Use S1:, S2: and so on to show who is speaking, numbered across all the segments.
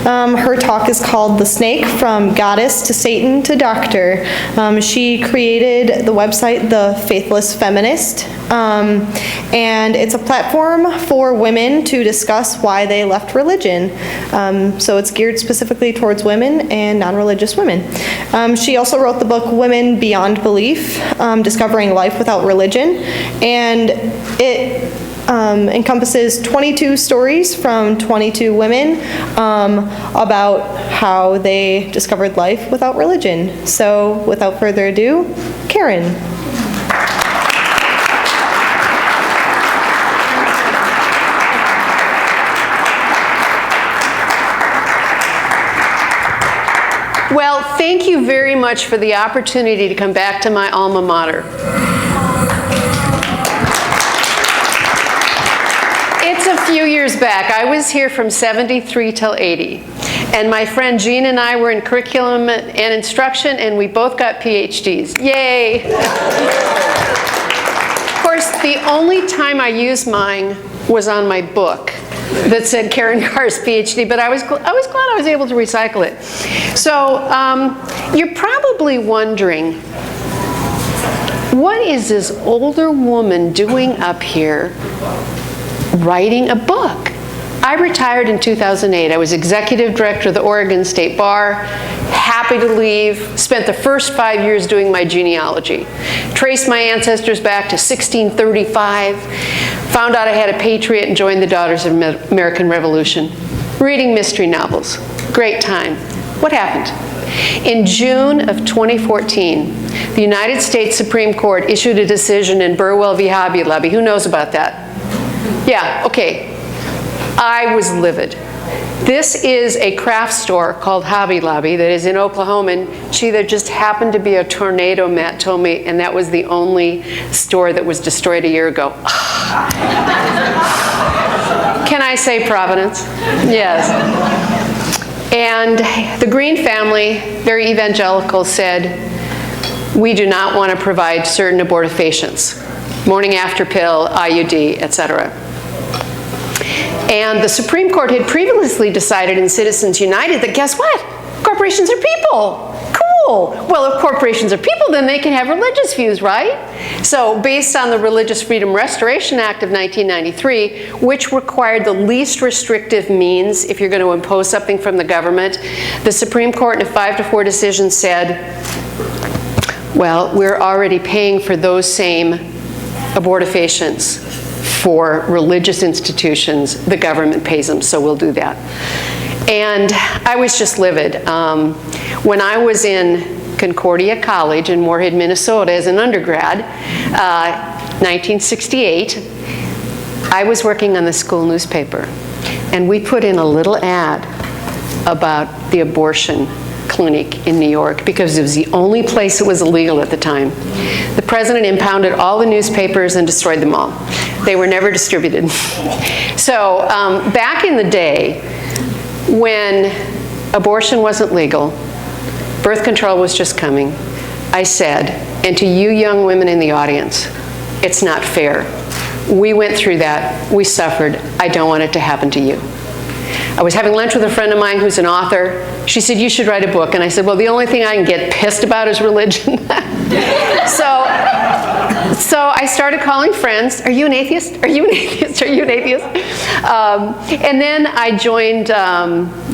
S1: Her talk is called The Snake, From Goddess to Satan to Doctor. She created the website The Faithless Feminist, and it's a platform for women to discuss why they left religion. So it's geared specifically towards women and non-religious women. She also wrote the book Women Beyond Belief, Discovering Life Without Religion, and it encompasses 22 stories from 22 women about how they discovered life without religion. So without further ado, Karen.
S2: Well, thank you very much for the opportunity to come back to my alma mater. It's a few years back. I was here from 73 till 80. And my friend Jean and I were in curriculum and instruction, and we both got PhDs. Yay! Of course, the only time I used mine was on my book that said Karen Garst, PhD, but I was glad I was able to recycle it. So you're probably wondering, what is this older woman doing up here writing a book? I retired in 2008. I was executive director of the Oregon State Bar, happy to leave, spent the first 5 years doing my genealogy, traced my ancestors back to 1635, found out I had a patriot and joined the Daughters of the American Revolution, reading mystery novels. Great time. What happened? In June of 2014, the United States Supreme Court issued a decision in Burwell v. Hobby Lobby. Who knows about that? Yeah, okay. I was livid. This is a craft store called Hobby Lobby that is in Oklahoma, and gee, there just happened to be a tornado, Matt told me, and that was the only store that was destroyed a year ago. Can I say Providence? Yes. And the Green family, very evangelical, said, we do not want to provide certain abortifacients, morning after pill, IUD, etc. And the Supreme Court had previously decided in Citizens United that, guess what? Corporations are people. Cool. Well, if corporations are people, then they can have religious views, right? So based on the Religious Freedom Restoration Act of 1993, which required the least restrictive means if you're going to impose something from the government, the Supreme Court in a 5-4 decision said, well, we're already paying for those same abortifacients for religious institutions. The government pays them, so we'll do that. And I was just livid. When I was in Concordia College in Moorhead, Minnesota as an undergrad, 1968, I was working on the school newspaper, and we put in a little ad about the abortion clinic in New York because it was the only place it was illegal at the time. The president impounded all the newspapers and destroyed them all. They were never distributed. So back in the day, when abortion wasn't legal, birth control was just coming, I said, and to you young women in the audience, it's not fair. We went through that. We suffered. I don't want it to happen to you. I was having lunch with a friend of mine who's an author. She said, you should write a book. And I said, well, the only thing I can get pissed about is religion. So I started calling friends. Are you an atheist? Are you an atheist? Are you an atheist? And then I joined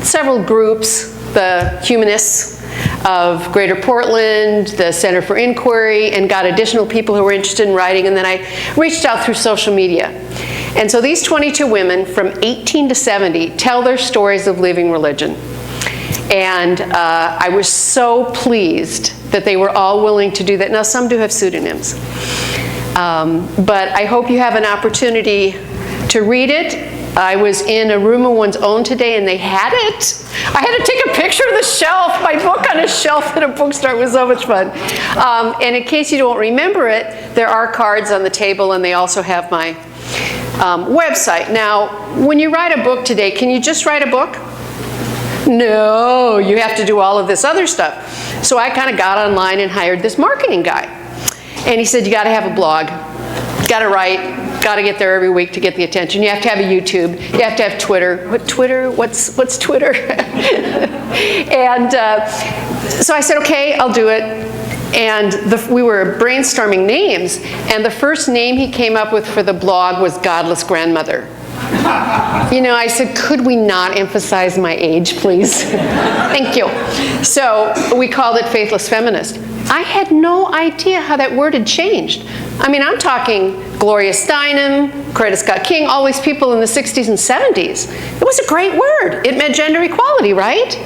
S2: several groups, the Humanists of Greater Portland, the Center for Inquiry, and got additional people who were interested in writing. And then I reached out through social media. And so these 22 women from 18 to 70 tell their stories of leaving religion. And I was so pleased that they were all willing to do that. Now, some do have pseudonyms. But I hope you have an opportunity to read it. I was in a room of one's own today, and they had it. I had to take a picture of the shelf, my book on a shelf in a bookstore. It was so much fun. And in case you don't remember it, there are cards on the table, and they also have my website. Now, when you write a book today, can you just write a book? No, you have to do all of this other stuff. So I kind of got online and hired this marketing guy. And he said, you got to have a blog. You got to write. got to get there every week to get the attention. You have to have a YouTube. You have to have Twitter. What Twitter? What's Twitter? And so I said, okay, I'll do it. And we were brainstorming names, and the first name he came up with for the blog was Godless Grandmother. You know, I said, could we not emphasize my age, please? Thank you. So we called it Faithless Feminist. I had no idea how that word had changed. I mean, I'm talking Gloria Steinem, Coretta Scott King, all these people in the 60s and 70s. It was a great word. It meant gender equality, right?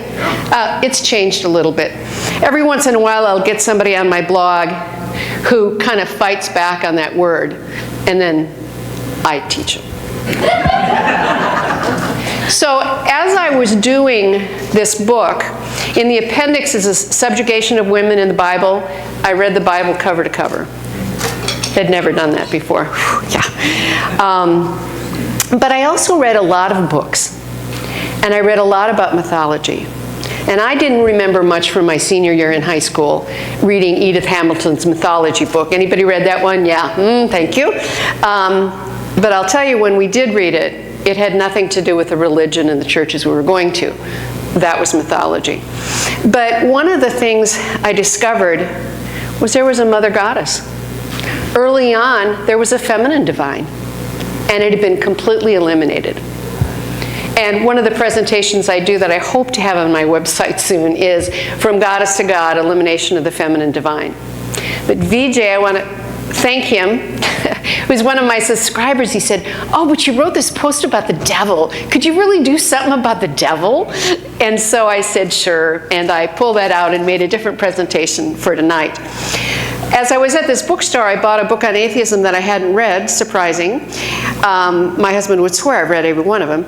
S2: It's changed a little bit. Every once in a while, I'll get somebody on my blog who kind of fights back on that word, and then I teach them. So as I was doing this book, in the appendix is a subjugation of women in the Bible. I read the Bible cover to cover. Had never done that before. Yeah. But I also read a lot of books, and I read a lot about mythology. And I didn't remember much from my senior year in high school, reading Edith Hamilton's mythology book. Anybody read that one? Yeah, thank you. But I'll tell you, when we did read it, it had nothing to do with the religion and the churches we were going to. That was mythology. But one of the things I discovered was there was a mother goddess. Early on, there was a feminine divine, and it had been completely eliminated. And one of the presentations I do that I hope to have on my website soon is From Goddess to God, Elimination of the Feminine Divine. But Vijay, I want to thank him, who's one of my subscribers. He said, oh, but you wrote this post about the devil. Could you really do something about the devil? And so I said, sure. And I pulled that out and made a different presentation for tonight. As I was at this bookstore, I bought a book on atheism that I hadn't read, surprising. My husband would swear I've read every one of them.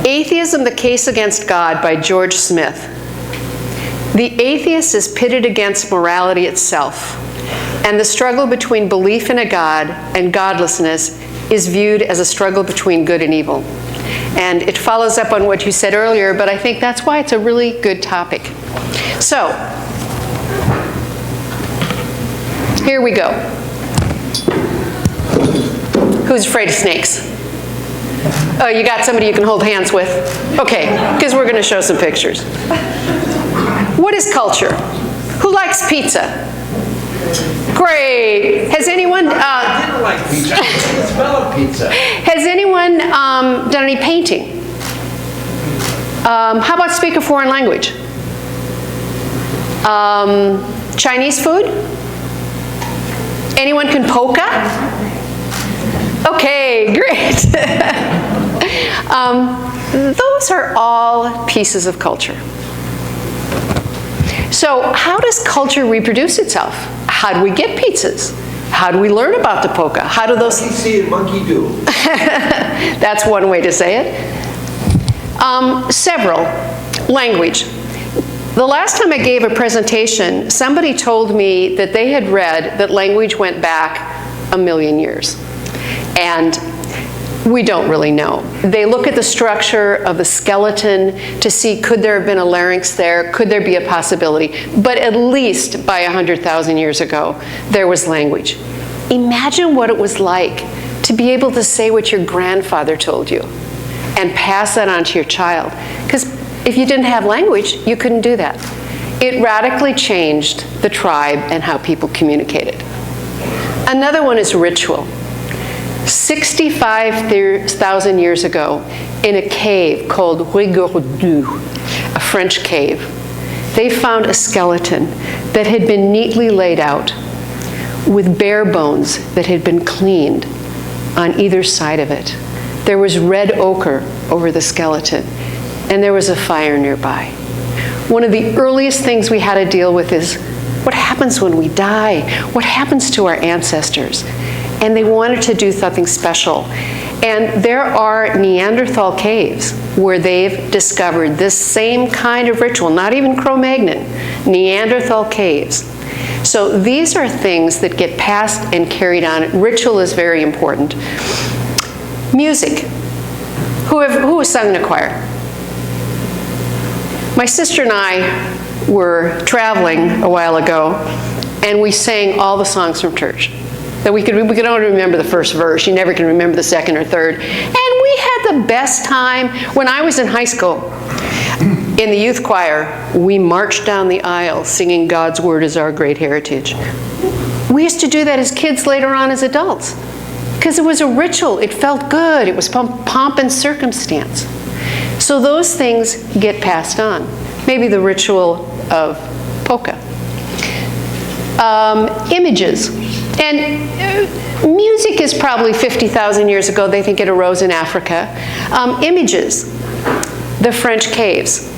S2: Atheism, The Case Against God by George Smith. The atheist is pitted against morality itself, and the struggle between belief in a God and godlessness is viewed as a struggle between good and evil. And it follows up on what you said earlier, but I think that's why it's a really good topic. So, here we go. Who's afraid of snakes? Oh, you got somebody you can hold hands with? Okay, because we're going to show some pictures. What is culture? Who likes pizza? Great. Has anyone...
S3: I didn't like pizza. The smell of pizza.
S2: Has anyone done any painting? How about speak a foreign language? Chinese food? Anyone can polka? Okay, great. Those are all pieces of culture. So how does culture reproduce itself? How do we get pizzas? How do we learn about the polka? How do those...
S3: Monkey see and monkey do.
S2: That's one way to say it. Several. Language. The last time I gave a presentation, somebody told me that they had read that language went back 1 million years. And we don't really know. They look at the structure of the skeleton to see, could there have been a larynx there? Could there be a possibility? But at least by 100,000 years ago, there was language. Imagine what it was like to be able to say what your grandfather told you and pass that on to your child. Because if you didn't have language, you couldn't do that. It radically changed the tribe and how people communicated. Another one is ritual. 65,000 years ago, in a cave called Rigordou, a French cave, they found a skeleton that had been neatly laid out with bare bones that had been cleaned on either side of it. There was red ochre over the skeleton, and there was a fire nearby. One of the earliest things we had to deal with is, what happens when we die? What happens to our ancestors? And they wanted to do something special. And there are Neanderthal caves where they've discovered this same kind of ritual, not even Cro-Magnon, Neanderthal caves. So these are things that get passed and carried on. Ritual is very important. Music. Who has sung in a choir? My sister and I were traveling a while ago, and we sang all the songs from church. that we could only remember the first verse. You never can remember the second or third. And we had the best time. When I was in high school, in the youth choir, we marched down the aisle singing God's Word is Our Great Heritage. We used to do that as kids, later on as adults, because it was a ritual. It felt good. It was pomp and circumstance. So those things get passed on. Maybe the ritual of polka. Images. And music is probably 50,000 years ago. They think it arose in Africa. Images. The French caves.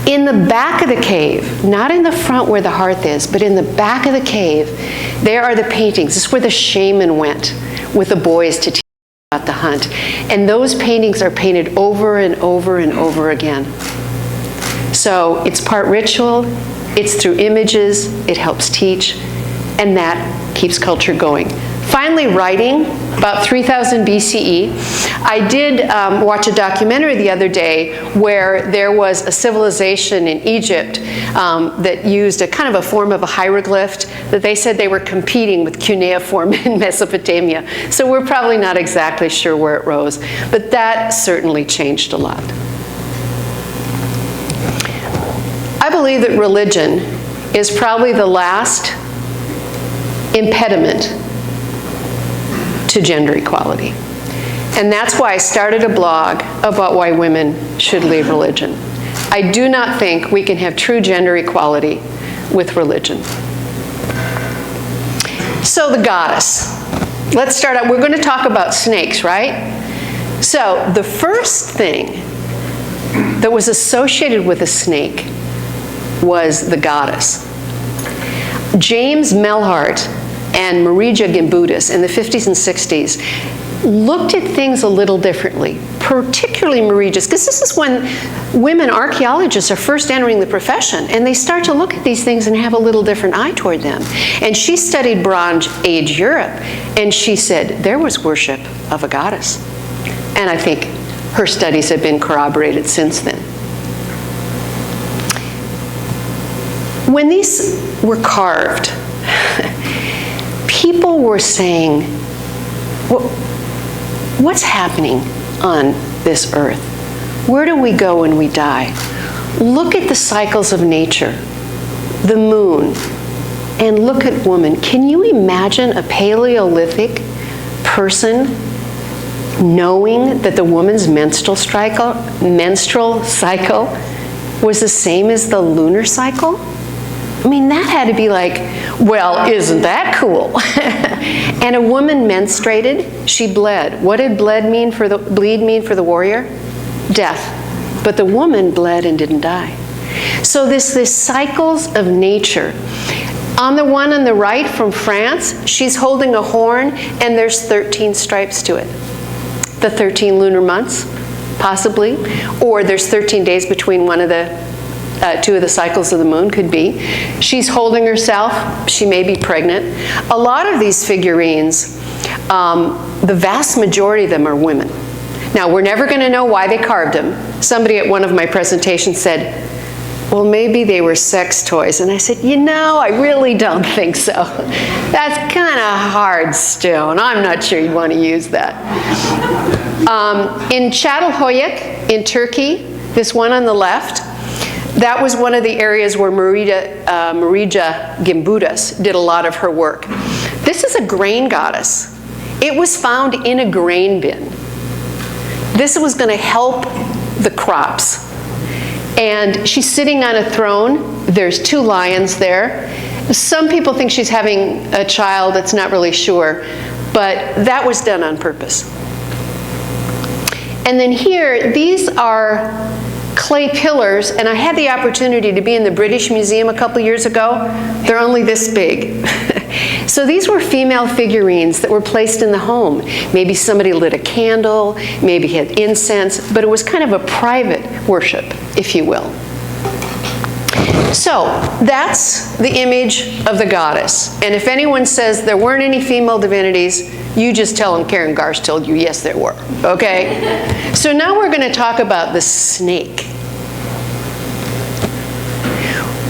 S2: In the back of the cave, not in the front where the hearth is, but in the back of the cave, there are the paintings. This is where the shaman went with the boys to teach about the hunt. And those paintings are painted over and over and over again. So it's part ritual, it's through images, it helps teach, and that keeps culture going. Finally, writing, about 3000 BCE. I did watch a documentary the other day where there was a civilization in Egypt that used a kind of a form of a hieroglyph that they said they were competing with cuneiform in Mesopotamia. So we're probably not exactly sure where it rose, but that certainly changed a lot. I believe that religion is probably the last impediment to gender equality. And that's why I started a blog about why women should leave religion. I do not think we can have true gender equality with religion. So the goddess. Let's start out. We're going to talk about snakes, right? So the first thing that was associated with a snake was the goddess. James Melhart and Marija Gimbutas in the 50s and 60s looked at things a little differently, particularly Marija's, because this is when women archaeologists are first entering the profession, and they start to look at these things and have a little different eye toward them. And she studied Bronze Age Europe, and she said there was worship of a goddess. And I think her studies have been corroborated since then. When these were carved, people were saying, what's happening on this earth? Where do we go when we die? Look at the cycles of nature, the moon, and look at woman. Can you imagine a Paleolithic person knowing that the woman's menstrual cycle was the same as the lunar cycle? I mean, that had to be like, well, isn't that cool? And a woman menstruated, she bled. What did bleed mean for the warrior? Death. But the woman bled and didn't die. So this cycles of nature. On the one on the right from France, she's holding a horn and there's 13 stripes to it. The 13 lunar months, possibly. Or there's 13 days between one of the two of the cycles of the moon, could be. She's holding herself. She may be pregnant. A lot of these figurines, the vast majority of them are women. Now, we're never going to know why they carved them. Somebody at one of my presentations said, well, maybe they were sex toys. And I said, you know, I really don't think so. That's kind of hard stone. I'm not sure you'd want to use that. In Çatalhöyük in Turkey, this one on the left, that was one of the areas where Marija Gimbutas did a lot of her work. This is a grain goddess. It was found in a grain bin. This was going to help the crops. And she's sitting on a throne. There's two lions there. Some people think she's having a child. That's not really sure. But that was done on purpose. And then here, these are clay pillars, and I had the opportunity to be in the British Museum a couple years ago. They're only this big. So these were female figurines that were placed in the home. Maybe somebody lit a candle, maybe had incense, but it was kind of a private worship, if you will. So that's the image of the goddess. And if anyone says there weren't any female divinities, you just tell them Karen Garst told you, yes, there were, okay? So now we're going to talk about the snake.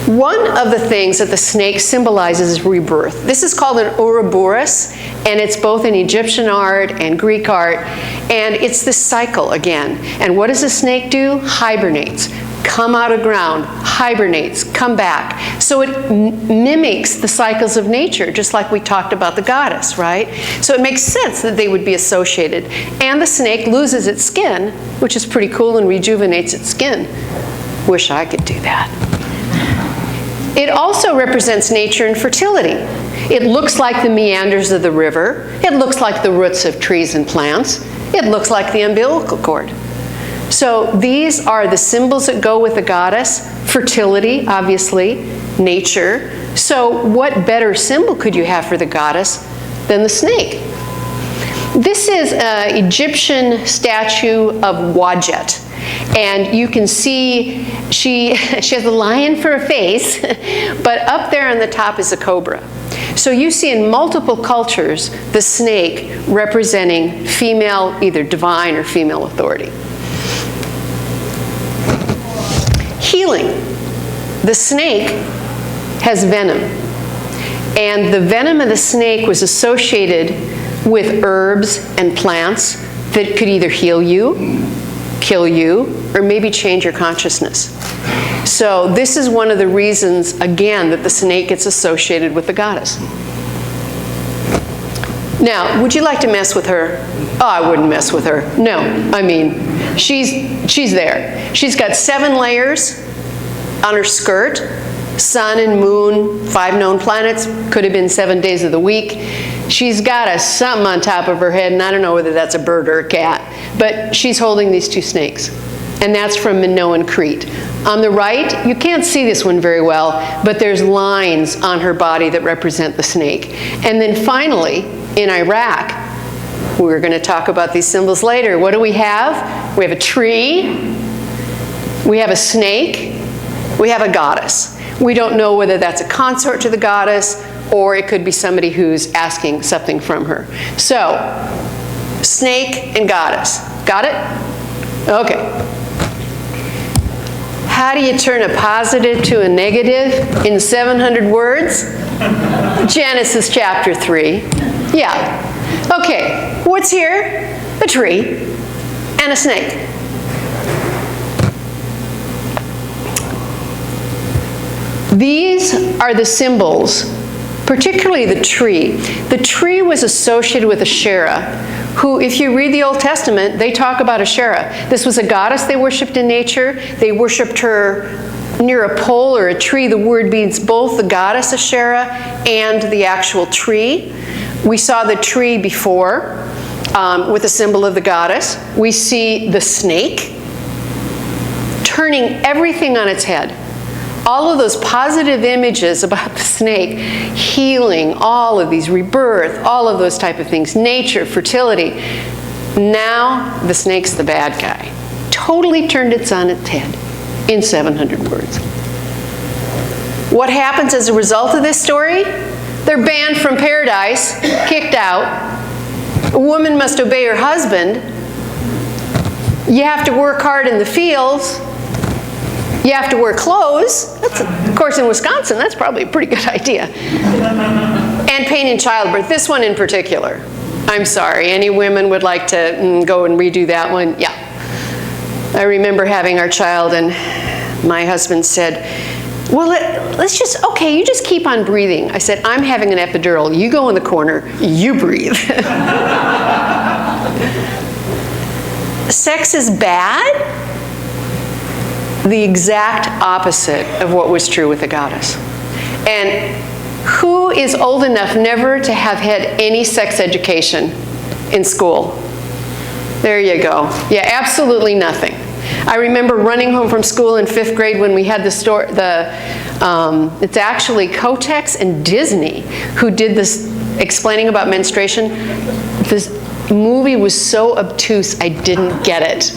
S2: One of the things that the snake symbolizes is rebirth. This is called an Ouroboros, and it's both in Egyptian art and Greek art, and it's this cycle again. And what does a snake do? Hibernates. Come out of ground, hibernates, come back. So it mimics the cycles of nature, just like we talked about the goddess, right? So it makes sense that they would be associated. And the snake loses its skin, which is pretty cool, and rejuvenates its skin. Wish I could do that. It also represents nature and fertility. It looks like the meanders of the river. It looks like the roots of trees and plants. It looks like the umbilical cord. So these are the symbols that go with the goddess. Fertility, obviously, nature. So what better symbol could you have for the goddess than the snake? This is an Egyptian statue of Wadjet. And you can see she has a lion for a face, but up there on the top is a cobra. So you see in multiple cultures the snake representing female, either divine or female authority. Healing. The snake has venom. And the venom of the snake was associated with herbs and plants that could either heal you, kill you, or maybe change your consciousness. So this is one of the reasons, again, that the snake gets associated with the goddess. Now, would you like to mess with her? Oh, I wouldn't mess with her. No, I mean, she's there. She's got 7 layers on her skirt. Sun and moon, 5 known planets, could have been 7 days of the week. She's got a something on top of her head, and I don't know whether that's a bird or a cat, but she's holding these 2 snakes. And that's from Minoan Crete. On the right, you can't see this one very well, but there's lines on her body that represent the snake. And then finally, in Iraq, we're going to talk about these symbols later. What do we have? We have a tree, we have a snake, we have a goddess. We don't know whether that's a consort to the goddess or it could be somebody who's asking something from her. So, snake and goddess. Got it? Okay. How do you turn a positive to a negative in 700 words? Genesis chapter 3. Yeah. Okay. What's here? A tree and a snake. These are the symbols, particularly the tree. The tree was associated with Asherah, who, if you read the Old Testament, they talk about Asherah. This was a goddess they worshipped in nature. They worshipped her near a pole or a tree. The word means both the goddess Asherah and the actual tree. We saw the tree before with the symbol of the goddess. We see the snake turning everything on its head. All of those positive images about the snake, healing, all of these, rebirth, all of those type of things, nature, fertility. Now the snake's the bad guy. Totally turned it on its head in 700 words. What happens as a result of this story? They're banned from paradise, kicked out. A woman must obey her husband. You have to work hard in the fields. You have to wear clothes. Of course, in Wisconsin, that's probably a pretty good idea. And pain in childbirth. This one in particular. I'm sorry. Any women would like to go and redo that one? Yeah. I remember having our child, and my husband said, well, let's just, okay, you just keep on breathing. I said, I'm having an epidural. You go in the corner. You breathe. Sex is bad? The exact opposite of what was true with the goddess. And who is old enough never to have had any sex education in school? There you go. Yeah, absolutely nothing. I remember running home from school in 5th grade when we had it's actually Kotex and Disney who did this explaining about menstruation. This movie was so obtuse, I didn't get it.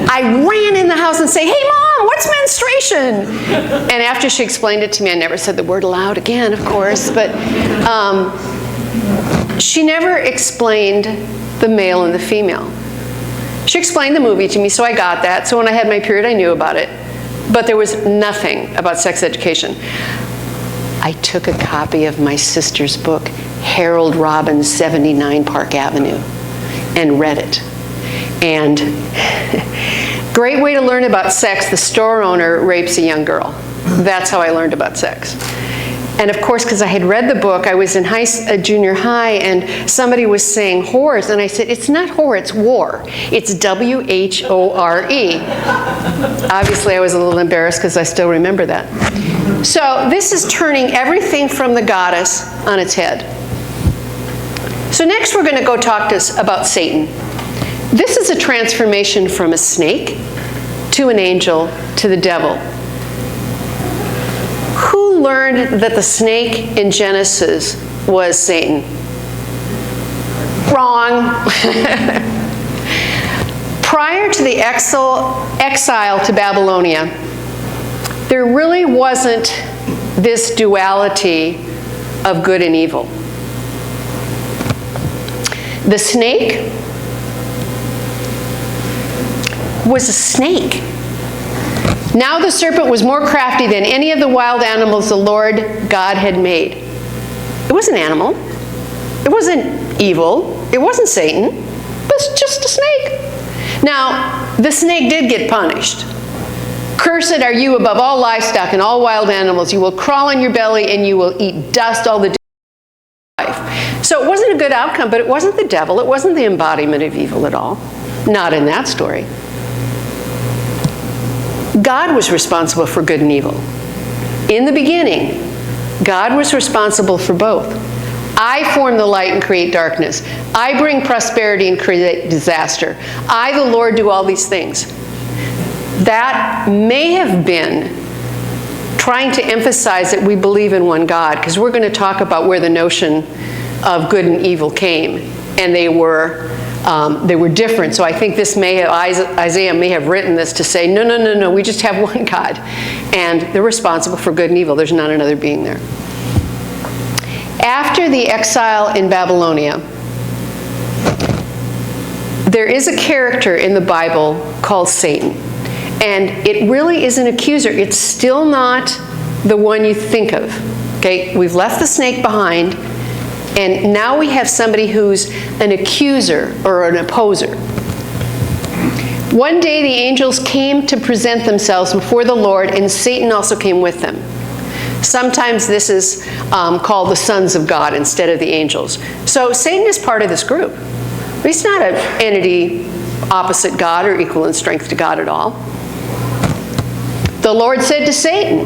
S2: I ran in the house and say, hey Mom, what's menstruation? And after she explained it to me, I never said the word aloud again, of course, but she never explained the male and the female. She explained the movie to me, so I got that. So when I had my period, I knew about it. but there was nothing about sex education. I took a copy of my sister's book, Harold Robbins' 79 Park Avenue, and read it. And great way to learn about sex. The store owner rapes a young girl. That's how I learned about sex. And of course, because I had read the book, I was in junior high, and somebody was saying whores, and I said, it's not whore, it's war. It's W-H-O-R-E. Obviously, I was a little embarrassed because I still remember that. So this is turning everything from the goddess on its head. So next we're going to go talk to us about Satan. This is a transformation from a snake to an angel to the devil. Who learned that the snake in Genesis was Satan? Wrong. Prior to the exile to Babylonia, there really wasn't this duality of good and evil. The snake was a snake. Now the serpent was more crafty than any of the wild animals the Lord God had made. It was an animal. It wasn't evil. It wasn't Satan. It was just a snake. Now, the snake did get punished. Cursed are you above all livestock and all wild animals. You will crawl on your belly and you will eat dust all the days of your life. So it wasn't a good outcome, but it wasn't the devil. It wasn't the embodiment of evil at all. Not in that story. God was responsible for good and evil. In the beginning, God was responsible for both. I form the light and create darkness. I bring prosperity and create disaster. I, the Lord, do all these things. That may have been trying to emphasize that we believe in one God, because we're going to talk about where the notion of good and evil came, and they were different. So I think this Isaiah may have written this to say, no, we just have one God, and they're responsible for good and evil. There's not another being there. After the exile in Babylonia, there is a character in the Bible called Satan. And it really is an accuser. It's still not the one you think of. Okay, we've left the snake behind, and now we have somebody who's an accuser or an opposer. One day the angels came to present themselves before the Lord, and Satan also came with them. Sometimes this is called the sons of God instead of the angels. So Satan is part of this group. But he's not an entity opposite God or equal in strength to God at all. The Lord said to Satan,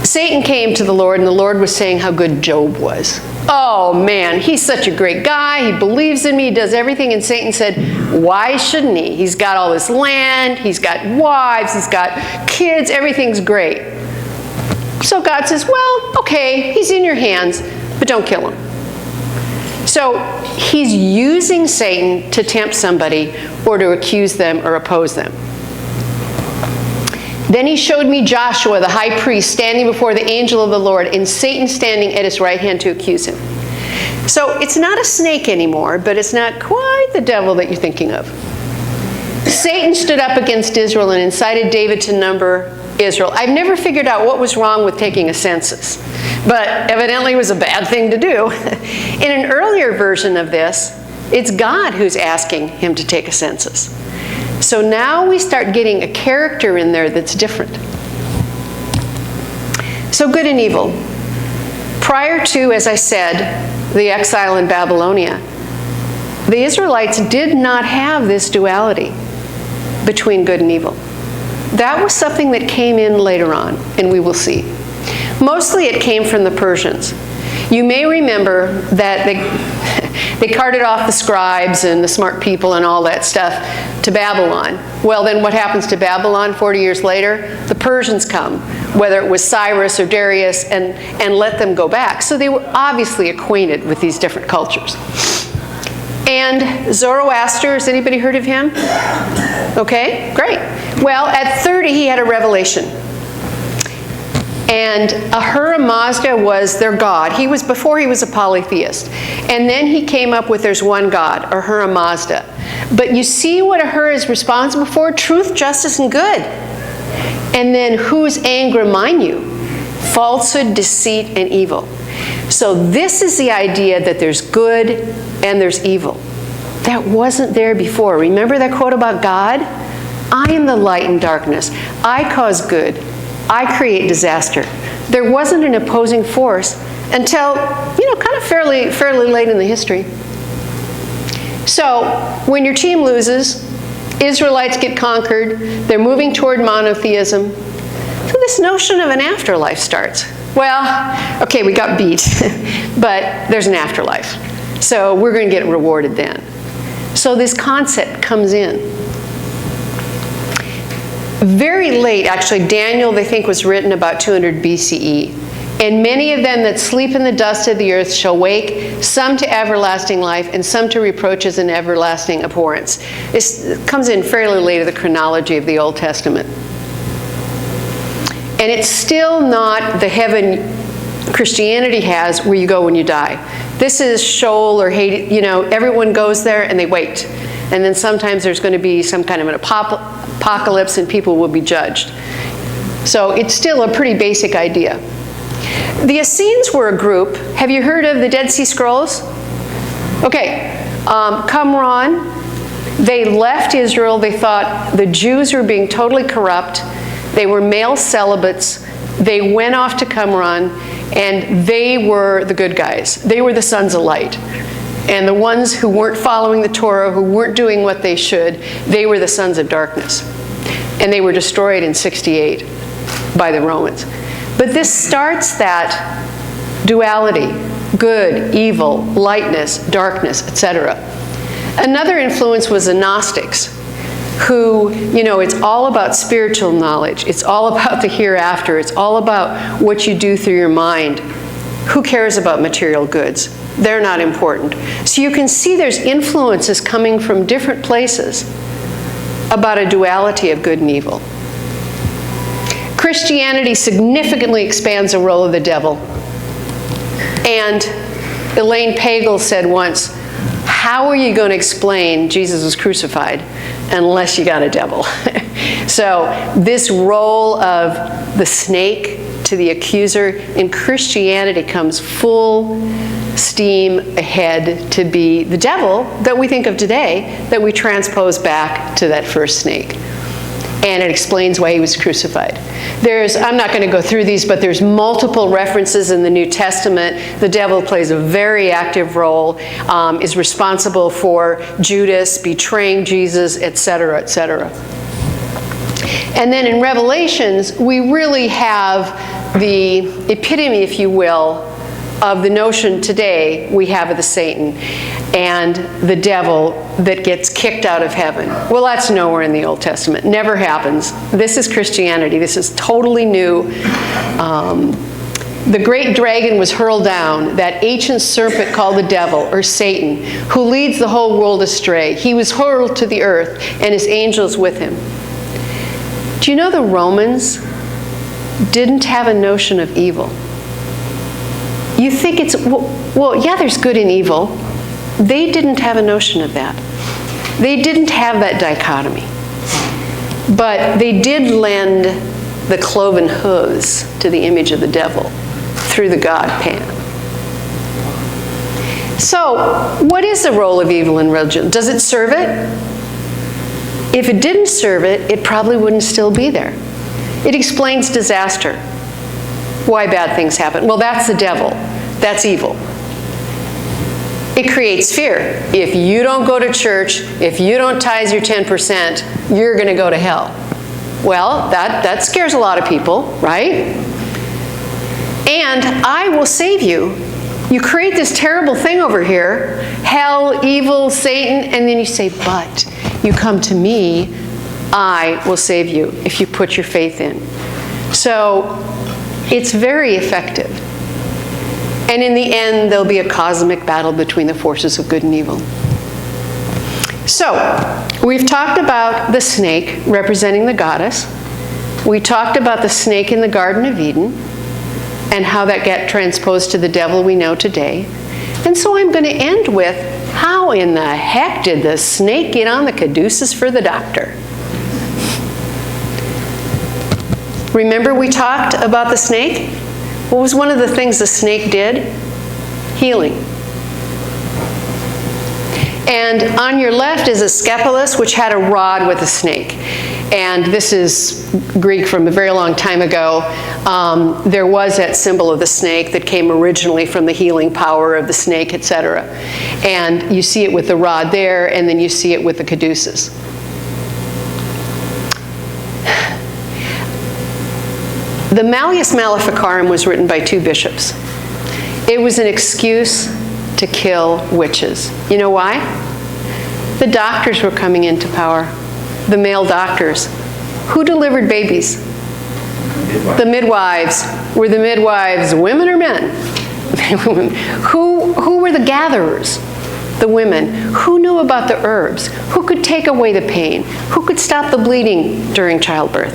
S2: Satan came to the Lord, and the Lord was saying how good Job was. Oh man, he's such a great guy. He believes in me. He does everything. And Satan said, why shouldn't he? He's got all this land. He's got wives. He's got kids. Everything's great. So God says, well, okay, he's in your hands, but don't kill him. So he's using Satan to tempt somebody or to accuse them or oppose them. Then he showed me Joshua, the high priest, standing before the angel of the Lord, and Satan standing at his right hand to accuse him. So it's not a snake anymore, but it's not quite the devil that you're thinking of. Satan stood up against Israel and incited David to number Israel. I've never figured out what was wrong with taking a census, but evidently it was a bad thing to do. In an earlier version of this, it's God who's asking him to take a census. So now we start getting a character in there that's different. So good and evil. Prior to, as I said, the exile in Babylonia, the Israelites did not have this duality between good and evil. That was something that came in later on, and we will see. Mostly it came from the Persians. You may remember that they carted off the scribes and the smart people and all that stuff to Babylon. Well, then what happens to Babylon 40 years later? The Persians come, whether it was Cyrus or Darius, and let them go back. So they were obviously acquainted with these different cultures. And Zoroaster, has anybody heard of him? Okay, great. Well, at 30 he had a revelation. And Ahura Mazda was their god. Before he was a polytheist. And then he came up with there's one God, Ahura Mazda. But you see what Ahura is responsible for? Truth, justice, and good. And then whose anger mine you? Falsehood, deceit, and evil. So this is the idea that there's good and there's evil. That wasn't there before. Remember that quote about God? I am the light in darkness. I cause good. I create disaster. There wasn't an opposing force until, kind of fairly late in the history. So when your team loses, Israelites get conquered, they're moving toward monotheism, so this notion of an afterlife starts. Well, okay, we got beat, but there's an afterlife. So we're going to get rewarded then. So this concept comes in. Very late, actually, Daniel, they think, was written about 200 BCE. And many of them that sleep in the dust of the earth shall wake, some to everlasting life, and some to reproaches and everlasting abhorrence. This comes in fairly late in the chronology of the Old Testament. And it's still not the heaven Christianity has where you go when you die. This is Sheol or Hades, everyone goes there and they wait. And then sometimes there's going to be some kind of an apocalypse and people will be judged. So it's still a pretty basic idea. The Essenes were a group. Have you heard of the Dead Sea Scrolls? Okay, Qumran, they left Israel. They thought the Jews were being totally corrupt. They were male celibates. They went off to Qumran, and they were the good guys. They were the sons of light. And the ones who weren't following the Torah, who weren't doing what they should, they were the sons of darkness. And they were destroyed in 68 by the Romans. But this starts that duality, good, evil, lightness, darkness, etc. Another influence was the Gnostics, who, it's all about spiritual knowledge. It's all about the hereafter. It's all about what you do through your mind. Who cares about material goods? They're not important. So you can see there's influences coming from different places about a duality of good and evil. Christianity significantly expands the role of the devil. And Elaine Pagel said once, how are you going to explain Jesus was crucified unless you got a devil? So this role of the snake to the accuser in Christianity comes full steam ahead to be the devil that we think of today, that we transpose back to that first snake. And it explains why he was crucified. I'm not going to go through these, but there's multiple references in the New Testament. The devil plays a very active role, is responsible for Judas betraying Jesus, etc., etc. And then in Revelations, we really have the epitome, if you will, of the notion today we have of the Satan and the devil that gets kicked out of heaven. Well, that's nowhere in the Old Testament. Never happens. This is Christianity. This is totally new. The great dragon was hurled down, that ancient serpent called the devil, or Satan, who leads the whole world astray. He was hurled to the earth, and his angels with him. Do you know the Romans didn't have a notion of evil? You think it's, well, yeah, there's good and evil. They didn't have a notion of that. They didn't have that dichotomy. But they did lend the cloven hooves to the image of the devil through the god Pan. So, what is the role of evil in religion? Does it serve it? If it didn't serve it, it probably wouldn't still be there. It explains disaster. Why bad things happen. Well, that's the devil. That's evil. It creates fear. If you don't go to church, if you don't tithe your 10%, you're going to go to hell. Well, that scares a lot of people, right? And I will save you. You create this terrible thing over here, hell, evil, Satan, and then you say, but you come to me, I will save you if you put your faith in. So it's very effective. And in the end, there'll be a cosmic battle between the forces of good and evil. So, we've talked about the snake representing the goddess. We talked about the snake in the Garden of Eden and how that got transposed to the devil we know today. And so I'm going to end with, how in the heck did the snake get on the caduceus for the doctor? Remember we talked about the snake? What was one of the things the snake did? Healing. And on your left is a scepalus, which had a rod with a snake. And this is Greek from a very long time ago. There was that symbol of the snake that came originally from the healing power of the snake, etc. And you see it with the rod there, and then you see it with the caduceus. The Malleus Maleficarum was written by 2 bishops. It was an excuse to kill witches. You know why? The doctors were coming into power. The male doctors. Who delivered babies? The midwives. Were the midwives women or men? Who were the gatherers? The women. Who knew about the herbs? Who could take away the pain? Who could stop the bleeding during childbirth?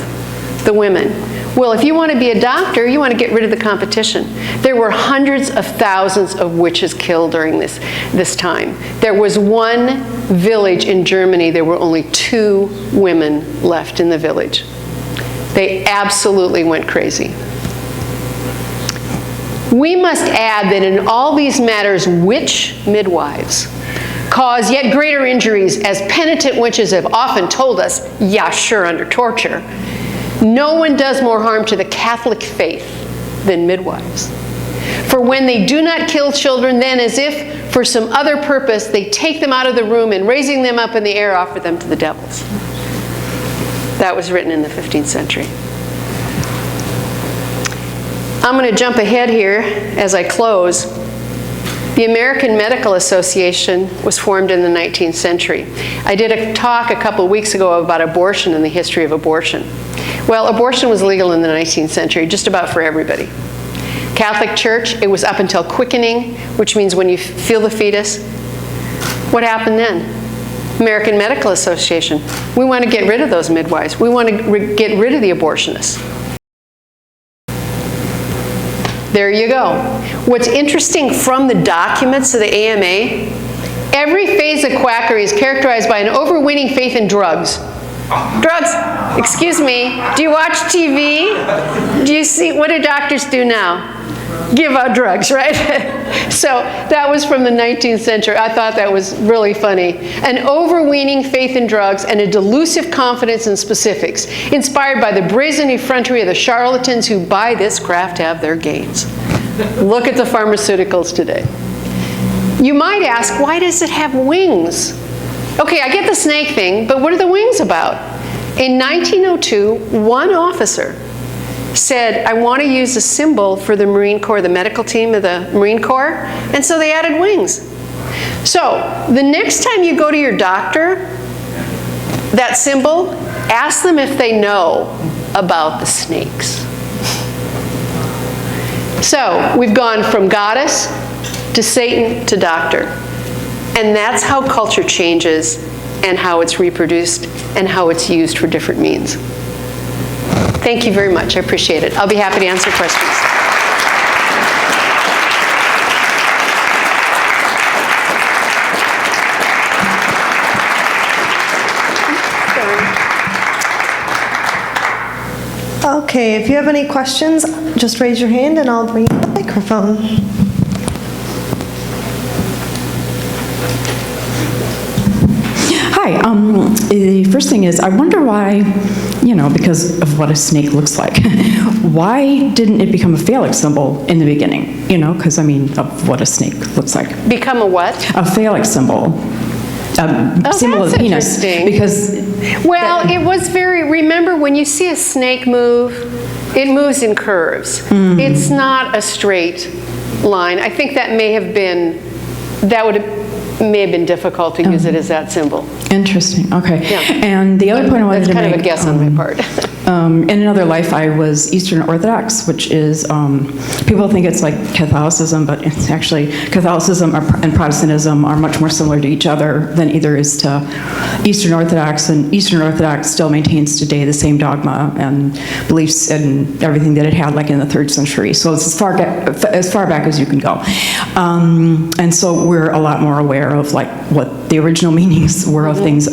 S2: The women. Well, if you want to be a doctor, you want to get rid of the competition. There were hundreds of thousands of witches killed during this time. There was one village in Germany, there were only 2 women left in the village. They absolutely went crazy. We must add that in all these matters, witch midwives cause yet greater injuries, as penitent witches have often told us, yeah, sure, under torture. No one does more harm to the Catholic faith than midwives. For when they do not kill children, then as if for some other purpose, they take them out of the room and raising them up in the air, offer them to the devils. That was written in the 15th century. I'm going to jump ahead here as I close. The American Medical Association was formed in the 19th century. I did a talk a couple of weeks ago about abortion and the history of abortion. Well, abortion was legal in the 19th century, just about for everybody. Catholic Church, it was up until quickening, which means when you feel the fetus. What happened then? American Medical Association. We want to get rid of those midwives. We want to get rid of the abortionists. There you go. What's interesting from the documents of the AMA, every phase of quackery is characterized by an overweening faith in drugs. Drugs, excuse me, do you watch TV? Do you see, what do doctors do now? Give out drugs, right? So that was from the 19th century. I thought that was really funny. An overweening faith in drugs and a delusive confidence in specifics, inspired by the brazen effrontery of the charlatans who by this craft have their gains. Look at the pharmaceuticals today. You might ask, why does it have wings? Okay, I get the snake thing, but what are the wings about? In 1902, one officer said, I want to use a symbol for the Marine Corps, the medical team of the Marine Corps, and so they added wings. So, the next time you go to your doctor, that symbol, ask them if they know about the snakes. So, we've gone from goddess to Satan to doctor. And that's how culture changes and how it's reproduced and how it's used for different means. Thank you very much. I appreciate it. I'll be happy to answer questions.
S1: Okay, if you have any questions, just raise your hand and I'll bring you the microphone.
S4: Hi, the first thing is, I wonder why, because of what a snake looks like, why didn't it become a phallic symbol in the beginning? Because, of what a snake looks like.
S2: Become a what?
S4: A phallic symbol. Symbol of the penis.
S2: Interesting.
S4: Because...
S2: Well, it was remember when you see a snake move, it moves in curves. Mm-hmm. It's not a straight line. I think that may have been difficult to use it as that symbol.
S4: Interesting. Okay.
S2: Yeah.
S4: And the other point I wanted to make...
S2: That's kind of a guess on my part.
S4: In another life, I was Eastern Orthodox, which is, people think it's like Catholicism, but it's actually Catholicism and Protestantism are much more similar to each other than either is to Eastern Orthodox, and Eastern Orthodox still maintains today the same dogma and beliefs and everything that it had like in the 3rd century. So it's as far back as you can go. And so we're a lot more aware of like what the original meanings were of things.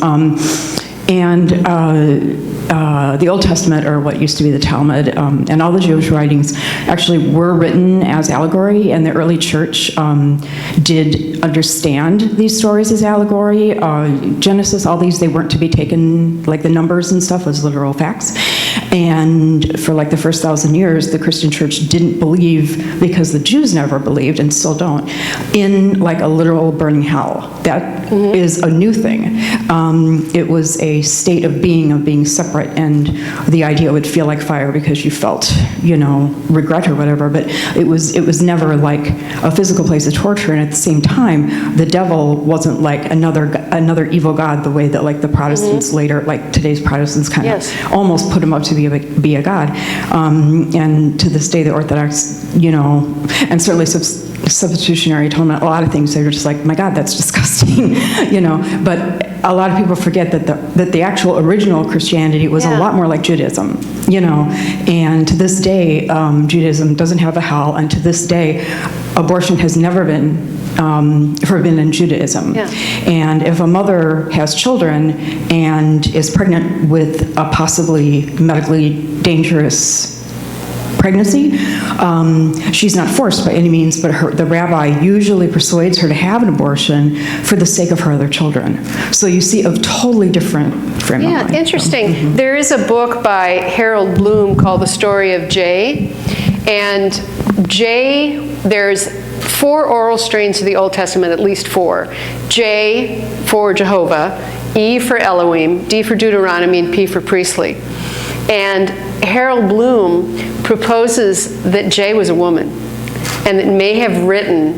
S4: And the Old Testament, or what used to be the Talmud, and all the Jewish writings actually were written as allegory, and the early church did understand these stories as allegory. Genesis, all these, they weren't to be taken, like the numbers and stuff, as literal facts. And for like the first 1,000 years, the Christian church didn't believe, because the Jews never believed, and still don't, in like a literal burning hell. That is a new thing. It was a state of being separate, and the idea would feel like fire because you felt, regret or whatever, but it was never like a physical place of torture. And at the same time, the devil wasn't like another evil god, the way that like the Protestants later, like today's Protestants kind of almost put him up to be a god. And to this day, the Orthodox, and certainly substitutionary atonement, a lot of things, they're just like, my God, that's disgusting, But a lot of people forget that the actual original Christianity was a lot more like Judaism, And to this day, Judaism doesn't have a hell, and to this day, abortion has never been forbidden in Judaism. And if a mother has children and is pregnant with a possibly medically dangerous pregnancy, she's not forced by any means, but the rabbi usually persuades her to have an abortion for the sake of her other children. So you see a totally different frame of mind.
S2: Interesting. There is a book by Harold Bloom called The Story of J. And J, there's 4 oral strains of the Old Testament, at least 4. J for Jehovah, E for Elohim, D for Deuteronomy, and P for priestly. And Harold Bloom proposes that J was a woman, and that may have written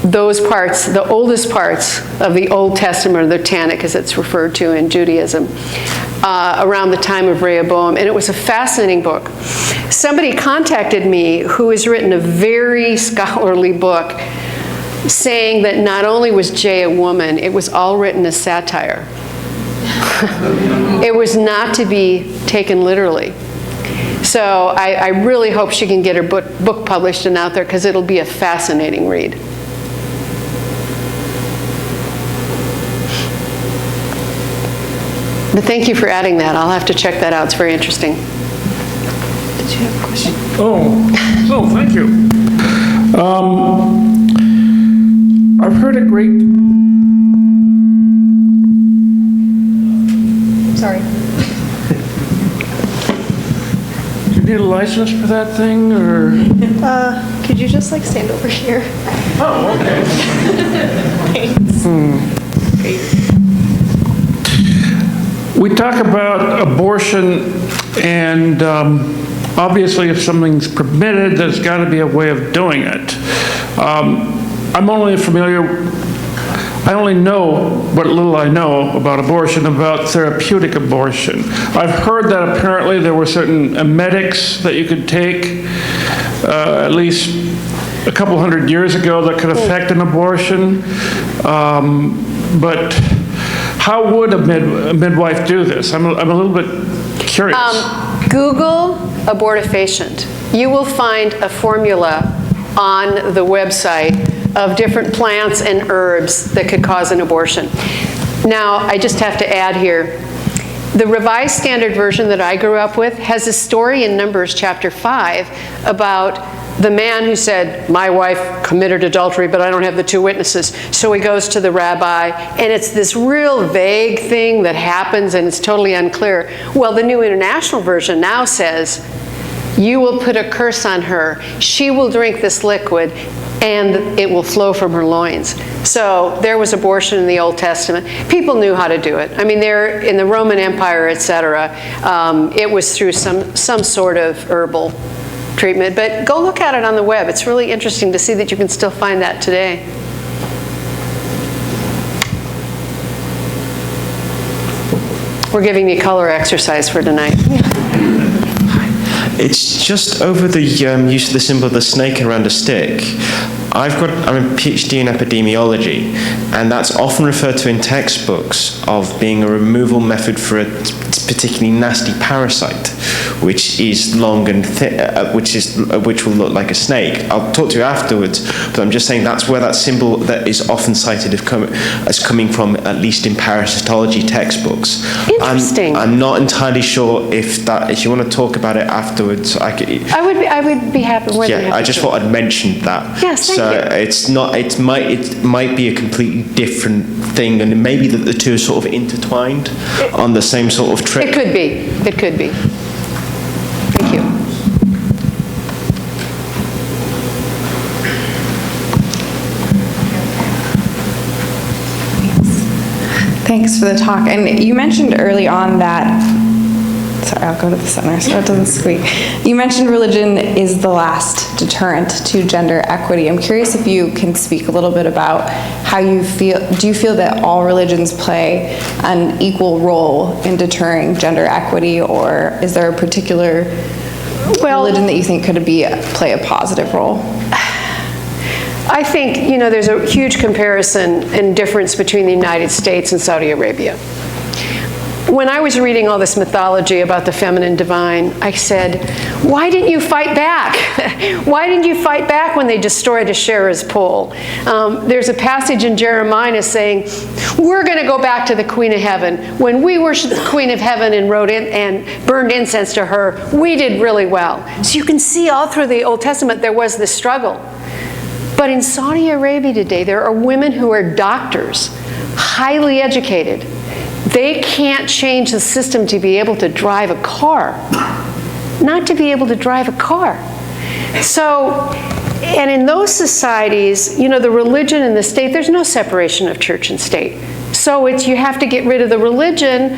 S2: those parts, the oldest parts of the Old Testament, or the Tanakh as it's referred to in Judaism, around the time of Rehoboam. And it was a fascinating book. Somebody contacted me who has written a very scholarly book saying that not only was J a woman, it was all written as satire. It was not to be taken literally. So I really hope she can get her book published and out there, because it'll be a fascinating read. But thank you for adding that. I'll have to check that out. It's very interesting.
S1: Did you have a question?
S5: Oh, thank you. I've heard a great...
S1: Sorry.
S5: Do you need a license for that thing, or?
S1: Could you just like stand over here?
S5: Oh, okay.
S1: Thanks. Great.
S5: We talk about abortion, and obviously if something's permitted, there's got to be a way of doing it. I only know what little I know about abortion, about therapeutic abortion. I've heard that apparently there were certain emetics that you could take at least a couple hundred years ago that could affect an abortion. But how would a midwife do this? I'm a little bit curious.
S2: Google abortifacient. You will find a formula on the website of different plants and herbs that could cause an abortion. Now, I just have to add here, the Revised Standard Version that I grew up with has a story in Numbers chapter 5 about the man who said, my wife committed adultery, but I don't have the 2 witnesses. So he goes to the rabbi, and it's this real vague thing that happens, and it's totally unclear. Well, the New International Version now says, you will put a curse on her. She will drink this liquid, and it will flow from her loins. So there was abortion in the Old Testament. People knew how to do it. I mean, there in the Roman Empire, etc., it was through some sort of herbal treatment. But go look at it on the web. It's really interesting to see that you can still find that today. We're giving you color exercise for tonight.
S6: It's just over the use of the symbol of the snake around a stick. I'm a PhD in epidemiology, and that's often referred to in textbooks of being a removal method for a particularly nasty parasite. which is long and which will look like a snake. I'll talk to you afterwards, but I'm just saying that's where that symbol that is often cited as coming from, at least in parasitology textbooks.
S2: Interesting.
S6: I'm not entirely sure if you want to talk about it afterwards,
S2: I would be happy. More than happy
S6: I just thought I'd mentioned that.
S2: Yes, thank
S6: so
S2: you.
S6: it's not. It might be a completely different thing, and maybe that the two are sort of intertwined on the same sort of trip.
S2: It could be. It could be. Thank you.
S7: Thanks for the talk. And you mentioned early on that, sorry, I'll go to the center so it doesn't squeak. You mentioned religion is the last deterrent to gender equity. I'm curious if you can speak a little bit about how you feel. Do you feel that all religions play an equal role in deterring gender equity, or is there a particular religion that you think could play a positive role?
S2: I think, there's a huge comparison and difference between the United States and Saudi Arabia. When I was reading all this mythology about the feminine divine, I said, why didn't you fight back? Why didn't you fight back when they destroyed Asherah's pole? There's a passage in Jeremiah saying, we're going to go back to the Queen of Heaven. When we worshiped the Queen of Heaven and burned incense to her, we did really well. So you can see all through the Old Testament there was this struggle. But in Saudi Arabia today, there are women who are doctors, highly educated. They can't change the system to be able to drive a car, not to be able to drive a car. So, and in those societies, the religion and the state, there's no separation of church and state. So you have to get rid of the religion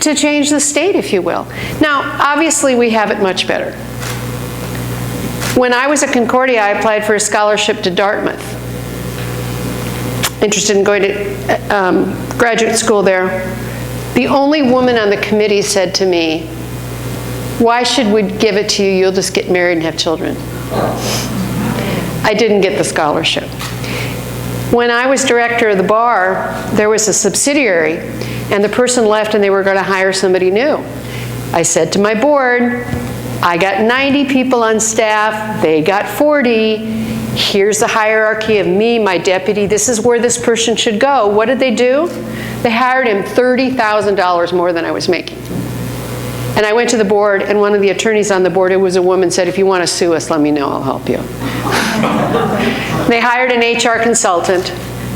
S2: to change the state, if you will. Now, obviously, we have it much better. When I was at Concordia, I applied for a scholarship to Dartmouth. Interested in going to graduate school there. The only woman on the committee said to me, why should we give it to you? You'll just get married and have children. I didn't get the scholarship. When I was director of the bar, there was a subsidiary, and the person left and they were going to hire somebody new. I said to my board, I got 90 people on staff, they got 40. Here's the hierarchy of me, my deputy. This is where this person should go. What did they do? They hired him $30,000 more than I was making. And I went to the board, and one of the attorneys on the board, who was a woman, said, if you want to sue us, let me know, I'll help you. They hired an HR consultant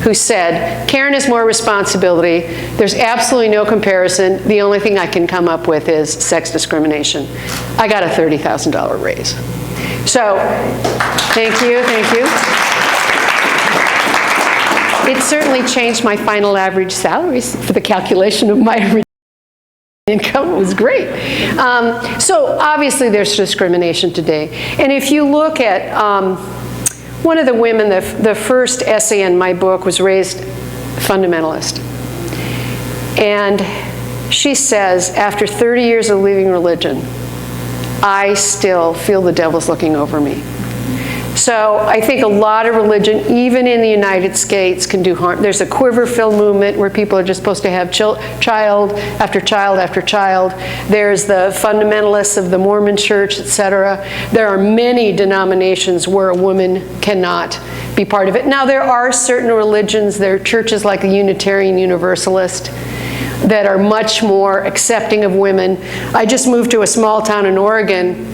S2: who said, Karen has more responsibility. There's absolutely no comparison. The only thing I can come up with is sex discrimination. I got a $30,000 raise. So, thank you. It certainly changed my final average salaries for the calculation of my income. It was great. So obviously there's discrimination today. And if you look at one of the women, the first essay in my book was raised fundamentalist. And she says, after 30 years of leaving religion, I still feel the devil's looking over me. So I think a lot of religion, even in the United States, can do harm. There's a quiver-fill movement where people are just supposed to have child after child after child. There's the fundamentalists of the Mormon Church, etc. There are many denominations where a woman cannot be part of it. Now, there are certain religions, there are churches like the Unitarian Universalist that are much more accepting of women. I just moved to a small town in Oregon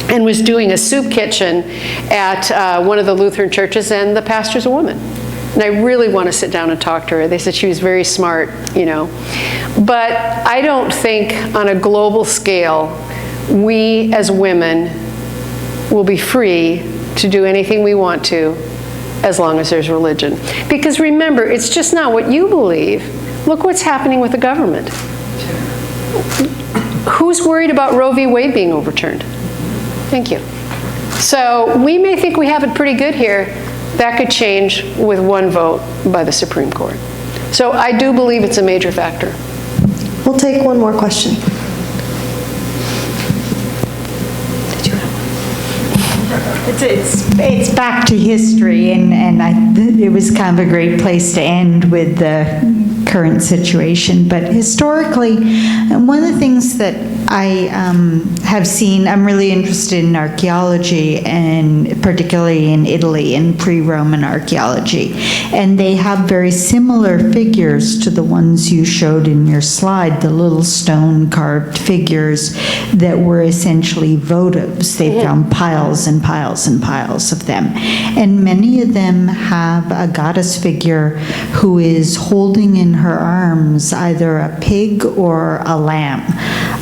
S2: and was doing a soup kitchen at one of the Lutheran churches, and the pastor's a woman. And I really want to sit down and talk to her. They said she was very smart, But I don't think on a global scale, we as women will be free to do anything we want to as long as there's religion. Because remember, it's just not what you believe. Look what's happening with the government. Who's worried about Roe v. Wade being overturned? Thank you. So we may think we have it pretty good here. That could change with one vote by the Supreme Court. So I do believe it's a major factor.
S1: We'll take one more question.
S8: It's back to history, and it was kind of a great place to end with the current situation. But historically, one of the things that I have seen, I'm really interested in archaeology, and particularly in Italy, in pre-Roman archaeology. And they have very similar figures to the ones you showed in your slide, the little stone carved figures that were essentially votives. They found piles and piles and piles of them. And many of them have a goddess figure who is holding in her arms either a pig or a lamb.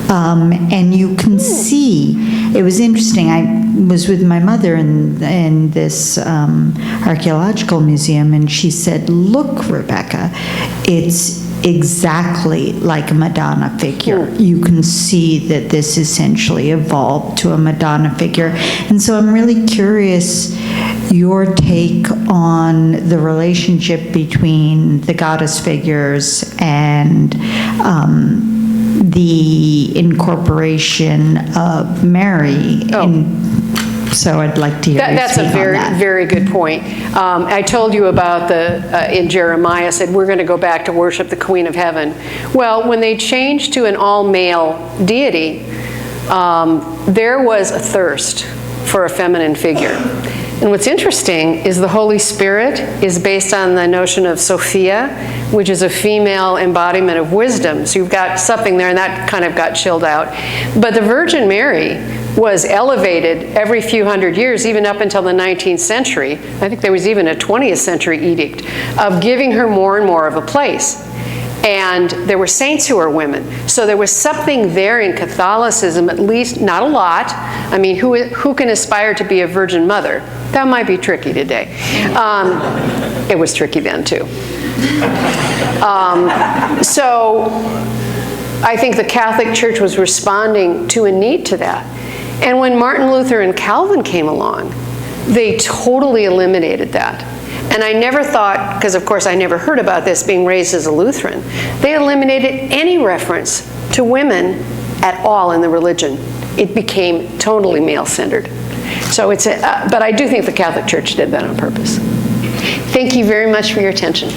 S8: And you can see, it was interesting, I was with my mother in this archaeological museum, and she said, "Look, Rebecca, it's exactly like a Madonna figure. You can see that this essentially evolved to a Madonna figure." And so I'm really curious your take on the relationship between the goddess figures and the incorporation of Mary. So I'd like to hear you
S2: That's
S8: speak
S2: a very,
S8: on that.
S2: very good point. I told you about in Jeremiah, said we're going to go back to worship the Queen of Heaven. Well, when they changed to an all-male deity, there was a thirst for a feminine figure. And what's interesting is the Holy Spirit is based on the notion of Sophia, which is a female embodiment of wisdom. So you've got something there, and that kind of got chilled out. But the Virgin Mary was elevated every few hundred years, even up until the 19th century. I think there was even a 20th century edict of giving her more and more of a place. And there were saints who were women. So there was something there in Catholicism, at least, not a lot. I mean, who can aspire to be a virgin mother? That might be tricky today. It was tricky then, too. So I think the Catholic Church was responding to a need to that. And when Martin Luther and Calvin came along, they totally eliminated that. And I never thought, because of course I never heard about this being raised as a Lutheran, they eliminated any reference to women at all in the religion. It became totally male-centered. So but I do think the Catholic Church did that on purpose. Thank you very much for your attention.